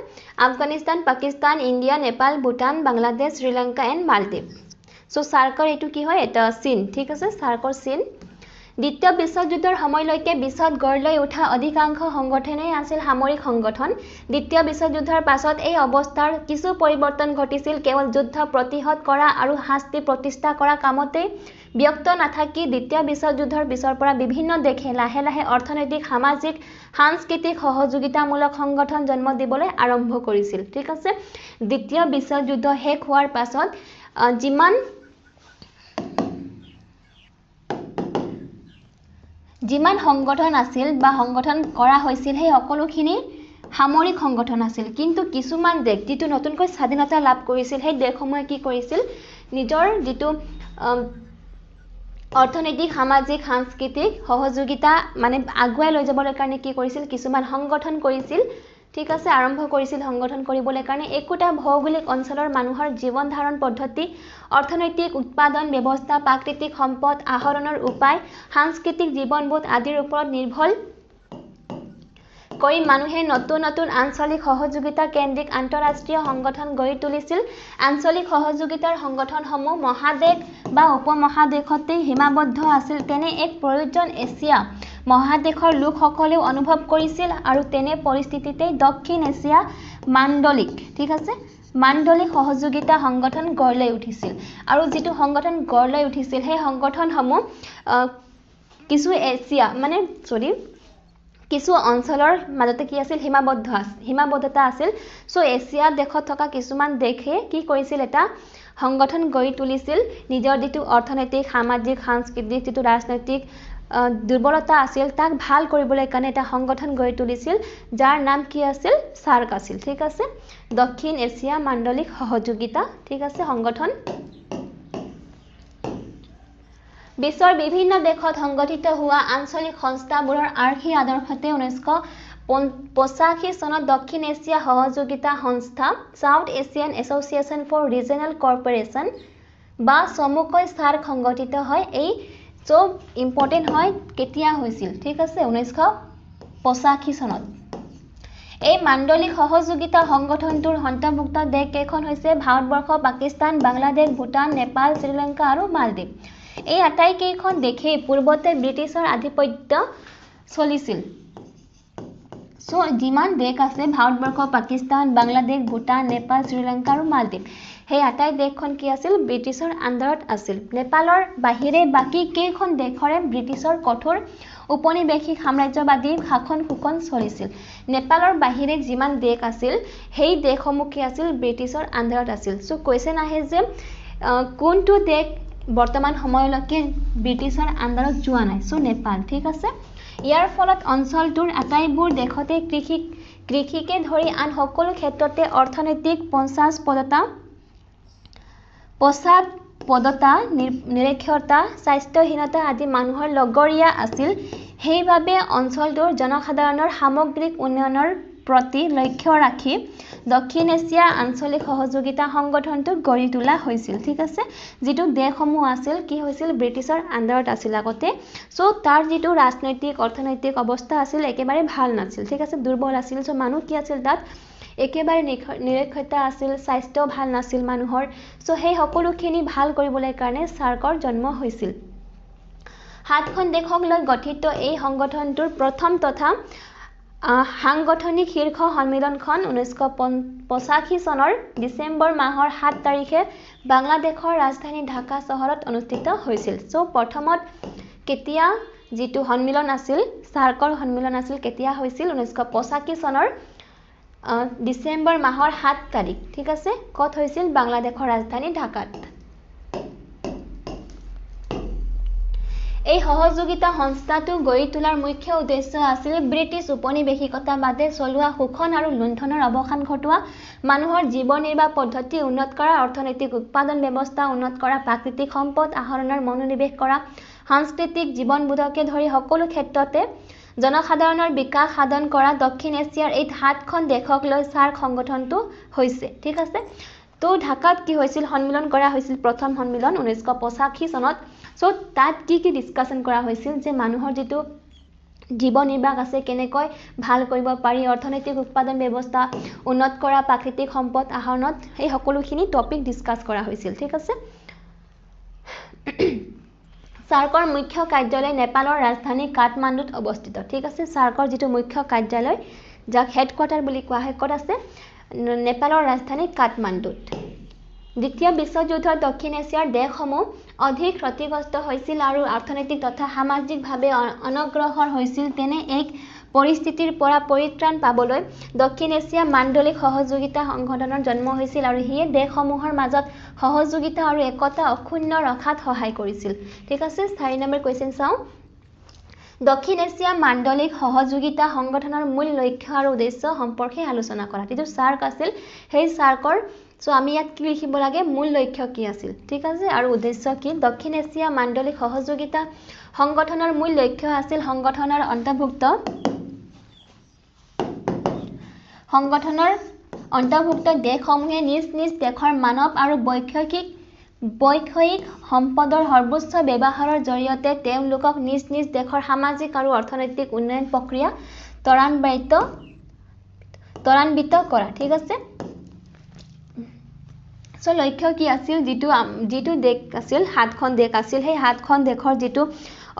আফগানিস্তান পাকিস্তান ইন্ডিয়া নেপাল ভুটান বাংলাদেশ শ্ৰীলংকা এন্ড মালদ্বীপ সো সাৰ্কৰ এটো কি হয় এটা চীন ঠিক আছে সাৰ্কৰ চীন দ্বিতীয় বিশ্বযুদ্ধৰ সময়লৈকে বিশ্বত গঢ় লৈ উঠা অধিকাংশ সংগঠনেই আছিল সামৰিক সংগঠন দ্বিতীয় বিশ্বযুদ্ধৰ পাছত এই অৱস্থাৰ কিছু পৰিৱৰ্তন ঘটিছিল কেৱল যুদ্ধ প্ৰতিহত কৰা আৰু শাস্তি প্ৰতিষ্ঠা কৰা কামতে ব্যক্ত নাথাকি দ্বিতীয় বিশ্বযুদ্ধৰ পিছৰ পৰা বিভিন্ন দেশে লাহে লাহে অৰ্থনৈতিক সামাজিক সাংস্কৃতিক সহযোগিতামূলক সংগঠন জন্ম দিবলৈ আৰম্ভ কৰিছিল ঠিক আছে দ্বিতীয় বিশ্বযুদ্ধ শেষ হোৱাৰ পাছত যিমান সংগঠন আছিল বা সংগঠন কৰা হৈছিল সেই সকলোখিনি সামৰিক সংগঠন আছিল কিন্তু কিছুমান দেশ যেটো নতুনকৈ স্বাধীনতা লাভ কৰিছিল সেই দেশসমূহে কি কৰিছিল নিজৰ যেটো অৰ্থনৈতিক সামাজিক সাংস্কৃতিক সহযোগিতা মানে আগুৱাই লৈ যাবৰ কাৰণে কি কৰিছিল কিছুমান সংগঠন কৰিছিল ঠিক আছে আৰম্ভ কৰিছিল সংগঠন কৰিবলৈ কাৰণে একোটা ভৌগোলিক অঞ্চলৰ মানুহৰ জীৱন ধাৰণ পদ্ধতি অৰ্থনৈতিক উৎপাদন ব্যৱস্থা প্ৰাকৃতিক সম্পদ আহৰণৰ উপায় সাংস্কৃতিক জীৱনবোধ আদিৰ ওপৰত নিৰ্ভৰ কৰি মানুহে নতুন নতুন আঞ্চলিক সহযোগিতা কেন্দ্ৰিক আন্তঃৰাষ্ট্ৰীয় সংগঠন গঢ়ি তুলিছিল আঞ্চলিক সহযোগিতাৰ সংগঠনসমূহ মহাদেশ বা উপমহাদেশতে সীমাবদ্ধ আছিল তেনে এক প্ৰয়োজন এছিয়া মহাদেশৰ লোকসকলেও অনুভৱ কৰিছিল আৰু তেনে পৰিস্থিতিতে দক্ষিণ এছিয়া মাণ্ডলিক ঠিক আছে মাণ্ডলিক সহযোগিতা সংগঠন গঢ় লৈ উঠিছিল আৰু যেটো সংগঠন গঢ় লৈ উঠিছিল সেই সংগঠনসমূহ কিছু এছিয়া মানে কিছু অঞ্চলৰ মাজতে কি আছিল সীমাবদ্ধতা আছিল সো এছিয়া দেশত থকা কিছুমান দেশে কি কৰিছিল এটা সংগঠন গঢ়ি তুলিছিল নিজৰ যেটো অৰ্থনৈতিক সামাজিক সাংস্কৃতিক যেটো ৰাজনৈতিক দুৰ্বলতা আছিল তাক ভাল কৰিবলৈ কাৰণে এটা সংগঠন গঢ়ি তুলিছিল যাৰ নাম কি আছিল সার্ক আছিল ঠিক আছে দক্ষিণ এছিয়া মাণ্ডলিক সহযোগিতা ঠিক আছে সংগঠন বিশ্বৰ বিভিন্ন দেশত সংগঠিত হোৱা আঞ্চলিক সংস্থাবোৰৰ আৰ্হি আদৰ্শতে 1985 চনত দক্ষিণ এছিয়া সহযোগিতা সংস্থা South Asian Association for Regional Cooperation বা চমুকৈ সাৰ্ক সংগঠিত হয় এই সব ইম্পৰ্টেন্ট হয় কেতিয়া হৈছিল ঠিক আছে 1985 চনত এই মাণ্ডলিক সহযোগিতা সংগঠনটোৰ অন্তৰ্ভুক্ত দেশ কেইখন হৈছে ভাৰতবৰ্ষ পাকিস্তান বাংলাদেশ ভূটান নেপাল শ্ৰীলংকা আৰু মালদ্বীপ এই আটাইকেইখন দেশে পূৰ্বতে ব্ৰিটিছৰ আধিপত্য চলিছিল সো যিমান দেশ আছে ভাৰতবৰ্ষ পাকিস্তান বাংলাদেশ ভূটান নেপাল শ্ৰীলংকা আৰু মালদ্বীপ সেই আটাই দেশখন কি আছিল ব্ৰিটিছৰ আন্ডাৰত আছিল নেপালৰ বাহিৰে বাকি কেইখন দেশৰে ব্ৰিটিছৰ কঠোৰ উপনিবেশিক সাম্ৰাজ্যবাদী শাসন শুকন চলিছিল নেপালৰ বাহিৰে যিমান দেশ আছিল সেই দেশসমূহ কি আছিল ব্ৰিটিছৰ আন্ডাৰত আছিল সো কোৱেশ্চন আহে যে কোনটো দেশ বৰ্তমান সময়লৈকে ব্ৰিটিছৰ আন্ডাৰত যোৱা নাই সো নেপাল ঠিক আছে ইয়াৰ ফলত অঞ্চলটোৰ আটাইবোৰ দেশতে কৃষিকে ধৰি আন সকলো ক্ষেত্ৰতে অৰ্থনৈতিক পশ্চাদপদতা নিৰক্ষৰতা স্বাস্থ্যহীনতা আদি মানুহৰ লগৰীয়া আছিল সেইভাবে অঞ্চলটোৰ জনসাধাৰণৰ সামগ্ৰিক উন্নয়নৰ প্ৰতি লক্ষ্য ৰাখি দক্ষিণ এছিয়া আঞ্চলিক সহযোগিতা সংগঠনটো গঢ়ি তোলা হৈছিল ঠিক আছে যেটো দেশসমূহ আছিল কি হৈছিল ব্ৰিটিছৰ আন্ডাৰত আছিল আগতে সো তাৰ যেটো ৰাজনৈতিক অৰ্থনৈতিক অৱস্থা আছিল একেবাৰে ভাল নাছিল ঠিক আছে দুৰ্বল আছিল সো মানুহ কি আছিল তাত একেবাৰে নিৰক্ষৰতা আছিল স্বাস্থ্য ভাল নাছিল মানুহৰ সো সেই সকলোখিনি ভাল কৰিবলৈ কাৰণে সাৰ্কৰ জন্ম হৈছিল হাতখন দেশক লৈ গঠিত এই সংগঠনটোৰ প্ৰথম তথা সাংগঠনিক শীৰ্ষ সন্মিলনখন 1985 চনৰ ডিসেম্বৰ মাহৰ 7 তাৰিখে বাংলাদেশৰ ৰাজধানী ঢাকা চহৰত অনুষ্ঠিত হৈছিল সো প্ৰথমত কেতিয়া যেটো সন্মিলন আছিল সাৰ্কৰ সন্মিলন আছিল কেতিয়া হৈছিল 1985 চনৰ ডিসেম্বৰ মাহৰ 7 তাৰিখ ঠিক আছে কত হৈছিল বাংলাদেশৰ ৰাজধানী ঢাকাত এই সহযোগিতা সংস্থাটো গঢ়ি তোলাৰ মুখ্য উদ্দেশ্য আছিল ব্ৰিটিছ উপনিবেশিকতাবাদে চলোৱা শোষণ আৰু লুণ্ঠনৰ অৱসান ঘটোৱা মানুহৰ জীৱন নিৰ্বাহ পদ্ধতি উন্নত কৰা অৰ্থনৈতিক উৎপাদন ব্যৱস্থা উন্নত কৰা প্ৰাকৃতিক সম্পদ আহৰণৰ মনোনিৱেশ কৰা সাংস্কৃতিক জীৱনবোধকে ধৰি সকলো ক্ষেত্ৰতে জনসাধাৰণৰ বিকাশ সাধন কৰা দক্ষিণ এছিয়াৰ এই হাতখন দেশক লৈ সাৰ্ক সংগঠনটো হৈছে ঠিক আছে তো ঢাকাত কি হৈছিল সন্মিলন কৰা হৈছিল প্ৰথম সন্মিলন 1985 চনত সো তাত কি ডিসকাশন কৰা হৈছিল যে মানুহৰ যেটো জীবন নিৰ্বাহ আছে কেনেকৈ ভাল কৰিব পাৰি অৰ্থনৈতিক উৎপাদন ব্যৱস্থা উন্নত কৰা প্ৰাকৃতিক সম্পদ আহৰণত এই সকলোখিনি টপিক ডিসকাস কৰা হৈছিল ঠিক আছে সাৰ্কৰ মুখ্য কাৰ্যালয় নেপালৰ ৰাজধানী কাঠমাণ্ডুত অৱস্থিত ঠিক আছে সাৰ্কৰ যেটো মুখ্য কাৰ্যালয় যাক হেডকোৱাৰ্টাৰ বুলি কোৱা হয় কত আছে নেপালৰ ৰাজধানী কাঠমাণ্ডুত দ্বিতীয় বিশ্বযুদ্ধৰ দক্ষিণ এছিয়াৰ দেশসমূহ অধিক ক্ষতিগ্ৰস্ত হৈছিল আৰু অৰ্থনৈতিক তথা সামাজিকভাৱে অনগ্ৰসৰ হৈছিল তেনে এক পৰিস্থিতিৰ পৰা পৰিত্ৰাণ পাবলৈ দক্ষিণ এছিয়া মাণ্ডলিক সহযোগিতা সংগঠনৰ জন্ম হৈছিল আৰু হিয়ে দেশসমূহৰ মাজত সহযোগিতা আৰু একতা অক্ষুণ্ণ ৰখাত সহায় কৰিছিল ঠিক আছে 4 নম্বৰ কোৱেশ্চন চাও দক্ষিণ এছিয়া মাণ্ডলিক সহযোগিতা সংগঠনৰ মূল লক্ষ্য আৰু উদ্দেশ্য সম্পৰ্কে আলোচনা কৰা যেটো সাৰ্ক আছিল সেই সাৰ্কৰ সো আমি ইয়াত কি লিখিব লাগে মূল লক্ষ্য কি আছিল ঠিক আছে আৰু উদ্দেশ্য কি দক্ষিণ এছিয়া মাণ্ডলিক সহযোগিতা সংগঠনৰ মূল লক্ষ্য আছিল সংগঠনৰ অন্তৰ্ভুক্ত দেশসমূহে নিজ নিজ দেশৰ মানৱ আৰু বৈষয়িক সম্পদৰ সৰ্বোচ্চ ব্যৱহাৰৰ জৰিয়তে তেওঁলোকক নিজ নিজ দেশৰ সামাজিক আৰু অৰ্থনৈতিক উন্নয়ন প্ৰক্ৰিয়া ত্বৰান্বিত কৰা ঠিক আছে সো লক্ষ্য কি আছিল যেটো দেশ আছিল হাতখন দেশ আছিল সেই হাতখন দেশৰ যেটো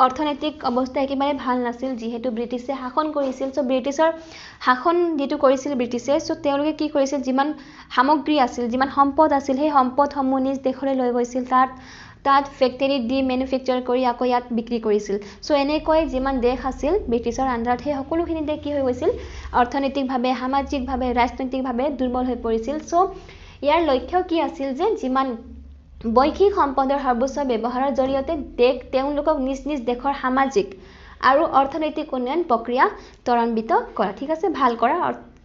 অৰ্থনৈতিক অৱস্থা একেবাৰে ভাল নাছিল যেহেতু ব্ৰিটিছে শাসন কৰিছিল সো ব্ৰিটিছৰ শাসন যেটো কৰিছিল ব্ৰিটিছে সো তেওঁলোকে কি কৰিছিল যিমান সামগ্ৰী আছিল যিমান সম্পদ আছিল সেই সম্পদসমূহ নিজ দেশলৈ লৈ গৈছিল তাত ফেক্টৰী দি ম্যানুফ্যাকচাৰ কৰি আকৌ ইয়াত বিক্ৰী কৰিছিল সো এনেকৈ যিমান দেশ আছিল ব্ৰিটিছৰ আন্ডাৰত সেই সকলোখিনি দেশ কি হৈ গৈছিল অৰ্থনৈতিকভাৱে সামাজিকভাৱে ৰাজনৈতিকভাৱে দুৰ্বল হৈ পৰিছিল সো ইয়াৰ লক্ষ্য কি আছিল যে যিমান বৈষয়িক সম্পদৰ সৰ্বোচ্চ ব্যৱহাৰৰ জৰিয়তে তেওঁলোকক নিজ নিজ দেশৰ সামাজিক আৰু অৰ্থনৈতিক উন্নয়ন প্ৰক্ৰিয়া ত্বৰান্বিত কৰা ঠিক আছে ভাল কৰা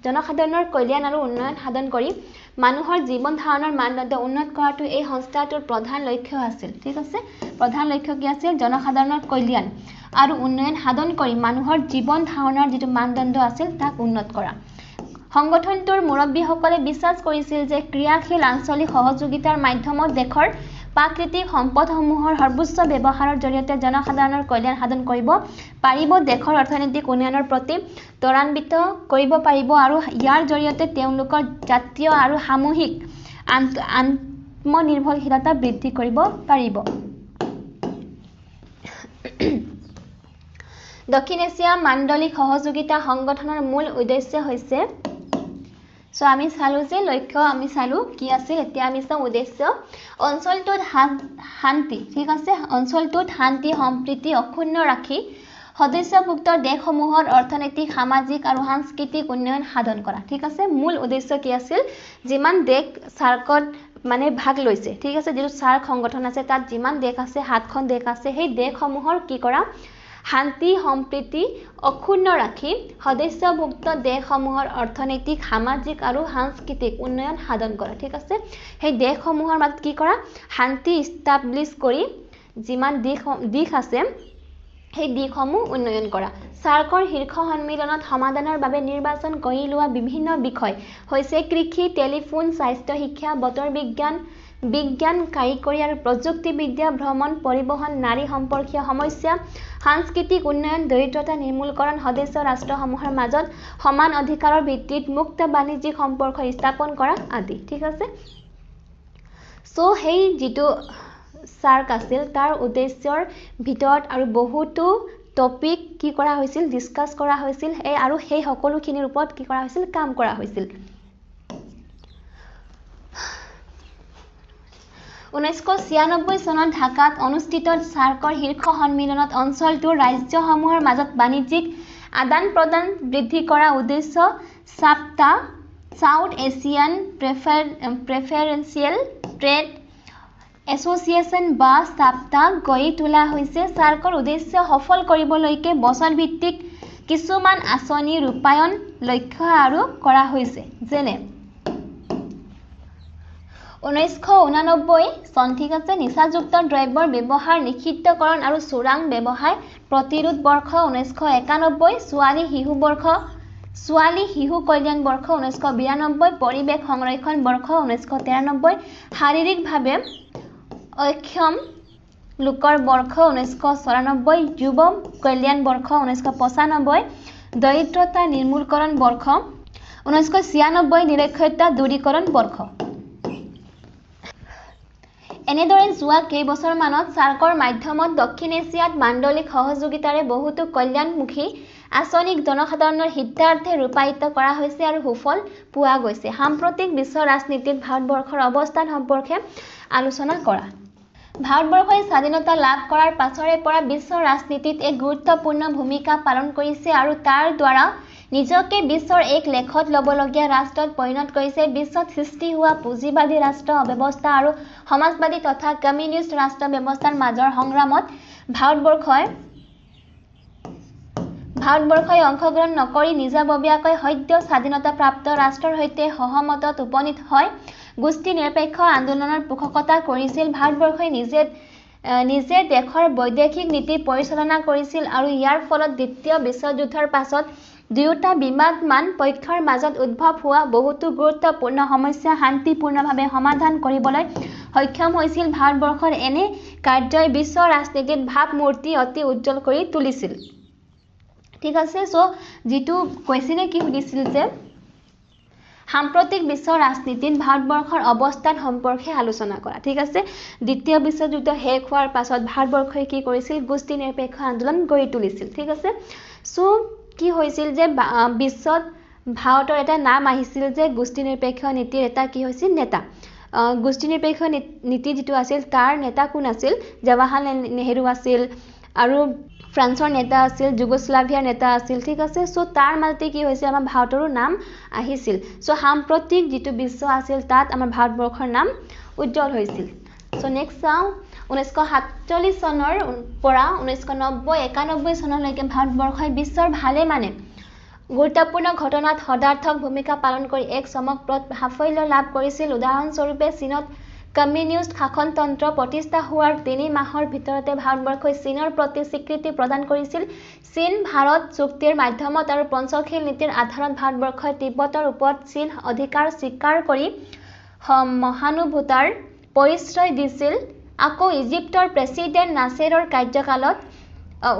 জনসাধাৰণৰ কল্যাণ আৰু উন্নয়ন সাধন কৰি মানুহৰ জীৱন ধাৰণৰ মানদণ্ড উন্নত কৰাটো এই সংস্থাটোৰ প্ৰধান লক্ষ্য আছিল ঠিক আছে প্ৰধান লক্ষ্য কি আছিল জনসাধাৰণৰ কল্যাণ আৰু উন্নয়ন সাধন কৰি মানুহৰ জীৱন ধাৰণৰ যেটো মানদণ্ড আছিল তাক উন্নত কৰা সংগঠনটোৰ মুৰব্বীসকলে বিশ্বাস কৰিছিল যে ক্ৰিয়াশীল আঞ্চলিক সহযোগিতাৰ মাধ্যমত দেশৰ প্ৰাকৃতিক সম্পদসমূহৰ সৰ্বোচ্চ ব্যৱহাৰৰ জৰিয়তে জনসাধাৰণৰ কল্যাণ সাধন কৰিব পাৰিব, দেশৰ অৰ্থনৈতিক উন্নয়নৰ প্ৰতি ত্বৰান্বিত কৰিব পাৰিব আৰু ইয়াৰ জৰিয়তে তেওঁলোকৰ জাতীয় আৰু সামূহিক আত্মনিৰ্ভৰশীলতা বৃদ্ধি কৰিব পাৰিব। দক্ষিণ এছিয়া মাণ্ডলিক সহযোগিতা সংগঠনৰ মূল উদ্দেশ্য হৈছে আমি চালো যে লক্ষ্য আমি চালো কি আছিল, এতিয়া আমি চাওঁ উদ্দেশ্য। অঞ্চলটোত শান্তি, ঠিক আছে, অঞ্চলটোত শান্তি সম্প্ৰীতি অক্ষুণ্ণ ৰাখি সদস্যভুক্ত দেশসমূহৰ অৰ্থনৈতিক সামাজিক আৰু সাংস্কৃতিক উন্নয়ন সাধন কৰা, ঠিক আছে। মূল উদ্দেশ্য কি আছিল, যিমান দেশ সাৰ্কত মানে ভাগ লৈছে, ঠিক আছে, যিটো সাৰ্ক সংগঠন আছে তাত যিমান দেশ আছে 7খন দেশ আছে, সেই দেশসমূহৰ কি কৰা শান্তি সম্প্ৰীতি অক্ষুণ্ণ ৰাখি সদস্যভুক্ত দেশসমূহৰ অৰ্থনৈতিক সামাজিক আৰু সাংস্কৃতিক উন্নয়ন সাধন কৰা, ঠিক আছে। সেই দেশসমূহৰ মাজত কি কৰা শান্তি ইষ্টাব্লিছ কৰি যিমান দিশ আছে সেই দিশসমূহ উন্নয়ন কৰা। সাৰ্কৰ শীৰ্ষ সন্মিলনত সমাধানৰ বাবে নিৰ্বাচন কৰি লোৱা বিভিন্ন বিষয় হৈছে কৃষি, টেলিফোন, স্বাস্থ্য শিক্ষা, বতৰ বিজ্ঞান, কাৰিকৰী আৰু প্ৰযুক্তিবিদ্যা, ভ্ৰমণ, পৰিবহণ, নাৰী সম্পৰ্কীয় সমস্যা, সাংস্কৃতিক উন্নয়ন, দৰিদ্ৰতা নিৰ্মূলকৰণ, সদস্য ৰাষ্ট্ৰসমূহৰ মাজত সমান অধিকাৰৰ ভিত্তিত মুক্ত বাণিজ্যিক সম্পৰ্ক স্থাপন কৰা আদি, ঠিক আছে। সো সেই যিটো সাৰ্ক আছিল তাৰ উদ্দেশ্যৰ ভিতৰত আৰু বহুতো টপিক কি কৰা হৈছিল ডিসকাস কৰা হৈছিল, আৰু সেই সকলোখিনিৰ ওপৰত কি কৰা হৈছিল কাম কৰা হৈছিল। 1996 চনত ঢাকাত অনুষ্ঠিত সাৰ্কৰ শীৰ্ষ সন্মিলনত অঞ্চলটোৰ ৰাজ্যসমূহৰ মাজত বাণিজ্যিক আদান প্ৰদান বৃদ্ধি কৰা উদ্দেশ্য সাউথ এছিয়ান প্ৰেফাৰেন্সিয়েল ট্ৰেড এছ'চিয়েশ্যন বা সাপ্তা গঢ়ি তোলা হৈছে। সাৰ্কৰ উদ্দেশ্য সফল কৰিবলৈকে বছৰভিত্তিক কিছুমান আঁচনি ৰূপায়ণ লক্ষ্য আৰু কৰা হৈছে, যেনে 1989 চন, ঠিক আছে, নিচাযুক্ত দ্ৰব্যৰ ব্যৱহাৰ নিষিদ্ধকৰণ আৰু চোৰাং ব্যৱসায় প্ৰতিৰোধ বৰ্ষ 1991, ছোৱালী শিশু কল্যাণ বৰ্ষ 1992, পৰিৱেশ সংৰক্ষণ বৰ্ষ 1993, শাৰীৰিকভাৱে অক্ষম লোকৰ বৰ্ষ 1994, যুৱ কল্যাণ বৰ্ষ 1995, দৰিদ্ৰতা নিৰ্মূলকৰণ বৰ্ষ 1996, নিৰক্ষৰতা দূৰীকৰণ বৰ্ষ। এনেদৰে যোৱা কেইবছৰমানত সাৰ্কৰ মাধ্যমত দক্ষিণ এছিয়াত মাণ্ডলিক সহযোগিতাৰে বহুতো কল্যাণমুখী আঁচনি জনসাধাৰণৰ হিতাৰ্থে ৰূপায়িত কৰা হৈছে আৰু সুফল পোৱা গৈছে। সাম্প্ৰতিক বিশ্ব ৰাজনীতিত ভাৰতবৰ্ষৰ অৱস্থান সম্পৰ্কে আলোচনা কৰা। ভাৰতবৰ্ষই স্বাধীনতা লাভ কৰাৰ পাছৰে পৰা বিশ্ব ৰাজনীতিত এক গুৰুত্বপূৰ্ণ ভূমিকা পালন কৰিছে আৰু তাৰ দ্বাৰা নিজকে বিশ্বৰ এক লেখত ল'বলগীয়া ৰাষ্ট্ৰত পৰিণত কৰিছে। বিশ্বত সৃষ্টি হোৱা পুঁজিবাদী ৰাষ্ট্ৰ ব্যৱস্থা আৰু সমাজবাদী তথা কমিউনিষ্ট ৰাষ্ট্ৰ ব্যৱস্থাৰ মাজৰ সংগ্ৰামত ভাৰতবৰ্ষই অংশগ্ৰহণ নকৰি নিজাববীয়াকৈ সদ্য স্বাধীনতাপ্ৰাপ্ত ৰাষ্ট্ৰৰ সৈতে সহমতত উপনীত হয় গোষ্ঠী নিৰপেক্ষ আন্দোলনৰ পোষকতা কৰিছিল। ভাৰতবৰ্ষই নিজে দেশৰ বৈদেশিক নীতি পৰিচালনা কৰিছিল আৰু ইয়াৰ ফলত দ্বিতীয় বিশ্বযুদ্ধৰ পাছত দুয়োটা বিবাদমান পক্ষৰ মাজত উদ্ভৱ হোৱা বহুতো গুৰুত্বপূৰ্ণ সমস্যা শান্তিপূৰ্ণভাৱে সমাধান কৰিবলৈ সক্ষম হৈছিল। ভাৰতবৰ্ষৰ এনে কাৰ্যই বিশ্ব ৰাজনীতিত ভাৱমূৰ্তি অতি উজ্জ্বল কৰি তুলিছিল, ঠিক আছে। সো যিটো কুৱেশ্যনে কি সুধিছিল যে সাম্প্ৰতিক বিশ্ব ৰাজনীতিত ভাৰতবৰ্ষৰ অৱস্থান সম্পৰ্কে আলোচনা কৰা, ঠিক আছে। দ্বিতীয় বিশ্বযুদ্ধ শেষ হোৱাৰ পাছত ভাৰতবৰ্ষই কি কৰিছিল গোষ্ঠী নিৰপেক্ষ আন্দোলন গঢ়ি তুলিছিল, ঠিক আছে। সো কি হৈছিল যে বিশ্বত ভাৰতৰ এটা নাম আহিছিল যে গোষ্ঠী নিৰপেক্ষ নীতিৰ এটা কি হৈছিল নেতা। গোষ্ঠী নিৰপেক্ষ নীতি যিটো আছিল তাৰ নেতা কোন আছিল, জৱাহৰলাল নেহেৰু আছিল আৰু ফ্ৰান্সৰ নেতা আছিল, যুগোস্লাভিয়াৰ নেতা আছিল, ঠিক আছে। সো তাৰ মাজতে কি হৈছিল আমাৰ ভাৰতৰো নাম আহিছিল। সো সাম্প্ৰতিক যিটো বিশ্ব আছিল তাত আমাৰ ভাৰতবৰ্ষৰ নাম উজ্জ্বল হৈছিল। সো নেক্সট চাওঁ 1947 চনৰ পৰা 1990-91 চনলৈকে ভাৰতবৰ্ষই বিশ্বৰ ভালেমানে গুৰুত্বপূৰ্ণ ঘটনাত সদাৰ্থক ভূমিকা পালন কৰি এক চমকপ্ৰদ সাফল্য লাভ কৰিছিল। উদাহৰণস্বৰূপে চীনত কমিউনিষ্ট শাসনতন্ত্ৰ প্ৰতিষ্ঠা হোৱাৰ 3 মাহৰ ভিতৰতে ভাৰতবৰ্ষই চীনৰ প্ৰতি স্বীকৃতি প্ৰদান কৰিছিল। চীন ভাৰত চুক্তিৰ মাধ্যমত আৰু পঞ্চশীল নীতিৰ আধাৰত ভাৰতবৰ্ষই তিব্বতৰ ওপৰত চীন অধিকাৰ স্বীকাৰ কৰি মহানুভূতাৰ পৰিচয় দিছিল আকৌ ইজিপ্তৰ প্ৰেছিডেণ্ট নাছেৰৰ কাৰ্যকালত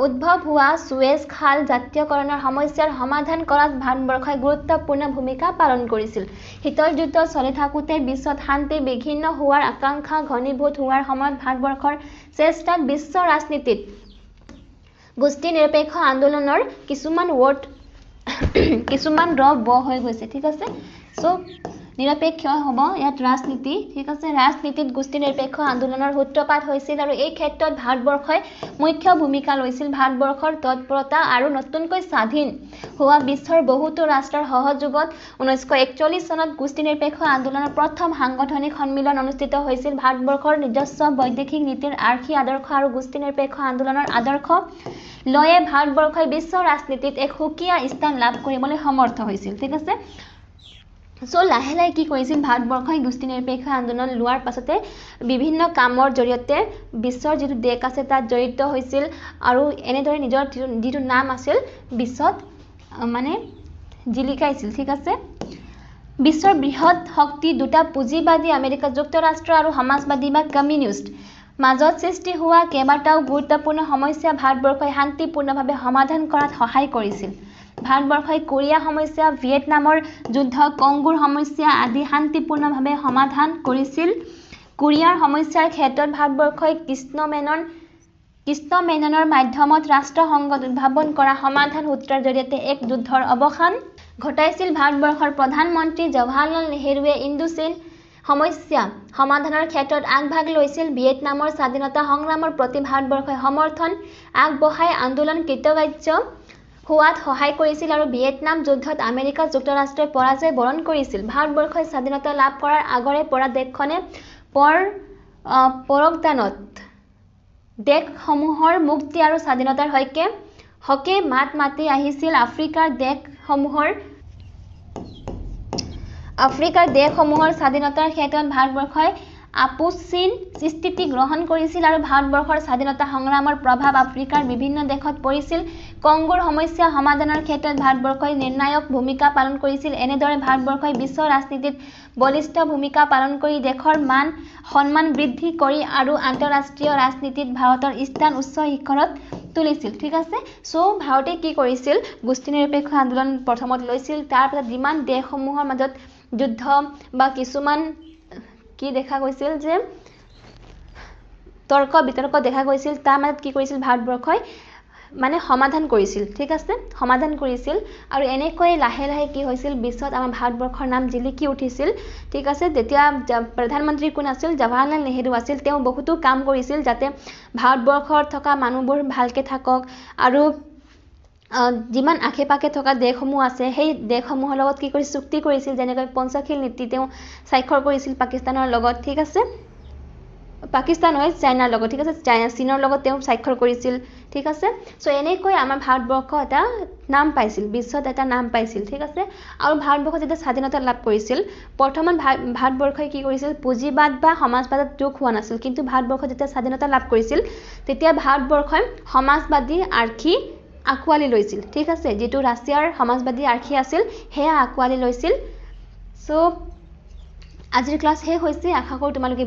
উদ্ভৱ হোৱা সুৱেজ খাল জাতীয়কৰণৰ সমস্যাৰ সমাধান কৰাত ভাৰতবৰ্ষই গুৰুত্বপূৰ্ণ ভূমিকা পালন কৰিছিল। শীতল যুদ্ধ চলি থাকোঁতে বিশ্বত শান্তি বিঘ্নিত হোৱাৰ আকাংক্ষা ঘনীভূত হোৱাৰ সময়ত ভাৰতবৰ্ষৰ চেষ্টাত বিশ্ব ৰাজনীতিত গোষ্ঠী নিৰপেক্ষ আন্দোলনৰ কিছুমান ব হৈ গৈছে। ঠিক আছে, সো নিৰপেক্ষ হ'ব ইয়াত ৰাজনীতি। ঠিক আছে, ৰাজনীতিত গোষ্ঠী নিৰপেক্ষ আন্দোলনৰ সূত্ৰপাত হৈছিল আৰু এই ক্ষেত্ৰত ভাৰতবৰ্ষই মুখ্য ভূমিকা লৈছিল। ভাৰতবৰ্ষৰ তৎপৰতা আৰু নতুনকৈ স্বাধীন হোৱা বিশ্বৰ বহুতো ৰাষ্ট্ৰৰ সহযোগত 1941 চনত গোষ্ঠী নিৰপেক্ষ আন্দোলনৰ প্ৰথম সাংগঠনিক সন্মিলন অনুষ্ঠিত হৈছিল। ভাৰতবৰ্ষৰ নিজস্ব বৈদেশিক নীতিৰ আৰ্হি আদৰ্শ আৰু গোষ্ঠী নিৰপেক্ষ আন্দোলনৰ আদৰ্শ লয়ে ভাৰতবৰ্ষই বিশ্ব ৰাজনীতিত এক সুকীয়া স্থান লাভ কৰিবলৈ সমৰ্থ হৈছিল। ঠিক আছে, সো লাহে লাহে কি কৰিছিল ভাৰতবৰ্ষই গোষ্ঠী নিৰপেক্ষ আন্দোলন লোৱাৰ পাছতে বিভিন্ন কামৰ জৰিয়তে বিশ্বৰ যিটো দেশ আছে তাত জড়িত হৈছিল আৰু এনেদৰে নিজৰ যিটো নাম আছিল বিশ্বত মানে জিলিকাইছিল। ঠিক আছে, বিশ্বৰ বৃহৎ শক্তি দুটা পুঁজিবাদী আমেৰিকা যুক্তৰাষ্ট্ৰ আৰু সমাজবাদী বা কমিউনিষ্ট মাজত সৃষ্টি হোৱা কেইবাটাও গুৰুত্বপূৰ্ণ সমস্যা ভাৰতবৰ্ষই শান্তিপূৰ্ণভাৱে সমাধান কৰাত সহায় কৰিছিল। ভাৰতবৰ্ষই কোৰিয়া সমস্যা, ভিয়েটনামৰ যুদ্ধ, কংগোৰ সমস্যা আদি শান্তিপূৰ্ণভাৱে সমাধান কৰিছিল। কোৰিয়াৰ সমস্যাৰ ক্ষেত্ৰত ভাৰতবৰ্ষই কৃষ্ণ মেননৰ মাধ্যমত ৰাষ্ট্ৰসংঘত উদ্ভাৱন কৰা সমাধান সূত্ৰৰ জৰিয়তে এক যুদ্ধৰ অৱসান ঘটাইছিল। ভাৰতবৰ্ষৰ প্ৰধানমন্ত্ৰী জৱাহৰলাল নেহৰুৱে ইণ্ডোচীন সমস্যা সমাধানৰ ক্ষেত্ৰত আগভাগ লৈছিল। ভিয়েটনামৰ স্বাধীনতা সংগ্ৰামৰ প্ৰতি ভাৰতবৰ্ষই সমৰ্থন আগবঢ়াই আন্দোলন কৃতকাৰ্য হোৱাত সহায় কৰিছিল আৰু ভিয়েটনাম যুদ্ধত আমেৰিকা যুক্তৰাষ্ট্ৰই পৰাজয় বৰণ কৰিছিল। ভাৰতবৰ্ষই স্বাধীনতা লাভ কৰাৰ আগৰে পৰা দেশখনে পৰদানত দেশসমূহৰ মুক্তি আৰু স্বাধীনতাৰ হকে মাত মাতি আহিছিল। আফ্ৰিকাৰ দেশসমূহৰ স্বাধীনতাৰ ক্ষেত্ৰত ভাৰতবৰ্ষই আপোচহীন স্থিতি গ্ৰহণ কৰিছিল আৰু ভাৰতবৰ্ষৰ স্বাধীনতা সংগ্ৰামৰ প্ৰভাৱ আফ্ৰিকাৰ বিভিন্ন দেশত পৰিছিল। কংগোৰ সমস্যা সমাধানৰ ক্ষেত্ৰত ভাৰতবৰ্ষই নিৰ্ণায়ক ভূমিকা পালন কৰিছিল। এনেদৰে ভাৰতবৰ্ষই বিশ্ব ৰাজনীতিত বলিষ্ঠ ভূমিকা পালন কৰি দেশৰ মান সন্মান বৃদ্ধি কৰি আৰু আন্তঃৰাষ্ট্ৰীয় ৰাজনীতিত ভাৰতৰ স্থান উচ্চ শিখৰত তুলিছিল। ঠিক আছে, সো ভাৰতে কি কৰিছিল গোষ্ঠী নিৰপেক্ষ আন্দোলন প্ৰথমত লৈছিল। তাৰপিছত যিমান দেশসমূহৰ মাজত যুদ্ধ বা কিছুমান কি দেখা গৈছিল যে তৰ্ক বিতৰ্ক দেখা গৈছিল তাৰ মাজত কি কৰিছিল ভাৰতবৰ্ষই মানে সমাধান কৰিছিল। ঠিক আছে, সমাধান কৰিছিল আৰু এনেকৈ লাহে লাহে কি হৈছিল বিশ্বত আমাৰ ভাৰতবৰ্ষৰ নাম জিলিকি উঠিছিল। ঠিক আছে, তেতিয়া প্ৰধানমন্ত্ৰী কোন আছিল জৱাহৰলাল নেহৰু আছিল। তেওঁ বহুতো কাম কৰিছিল যাতে ভাৰতবৰ্ষত থকা মানুহবোৰ ভালকে থাকক আৰু যিমান আশে পাশে থকা দেশসমূহ আছে সেই দেশসমূহৰ লগত কি কৰি চুক্তি কৰিছিল, যেনেকৈ পঞ্চশীল নীতি তেওঁ স্বাক্ষৰ কৰিছিল পাকিস্তানৰ লগত। ঠিক আছে, পাকিস্তান হয় চাইনাৰ লগত। ঠিক আছে, চীনৰ লগত তেওঁ স্বাক্ষৰ কৰিছিল। ঠিক আছে, সো এনেকৈ আমাৰ ভাৰতবৰ্ষ এটা নাম পাইছিল, বিশ্বত এটা নাম পাইছিল। ঠিক আছে, আৰু ভাৰতবৰ্ষ যেতিয়া স্বাধীনতা লাভ কৰিছিল প্ৰথমত ভাৰতবৰ্ষই কি কৰিছিল পুঁজিবাদ বা সমাজবাদত যোগ হোৱা নাছিল, কিন্তু ভাৰতবৰ্ষ যেতিয়া স্বাধীনতা লাভ কৰিছিল তেতিয়া ভাৰতবৰ্ষই সমাজবাদী আৰ্হি আঁকোৱালি লৈছিল। ঠিক আছে, যিটো ৰাছিয়াৰ সমাজবাদী আৰ্হি আছিল সেয়া আঁকোৱালি লৈছিল। সো আজিৰ ক্লাছ শেষ হৈছে। আশা কৰোঁ তোমালোকে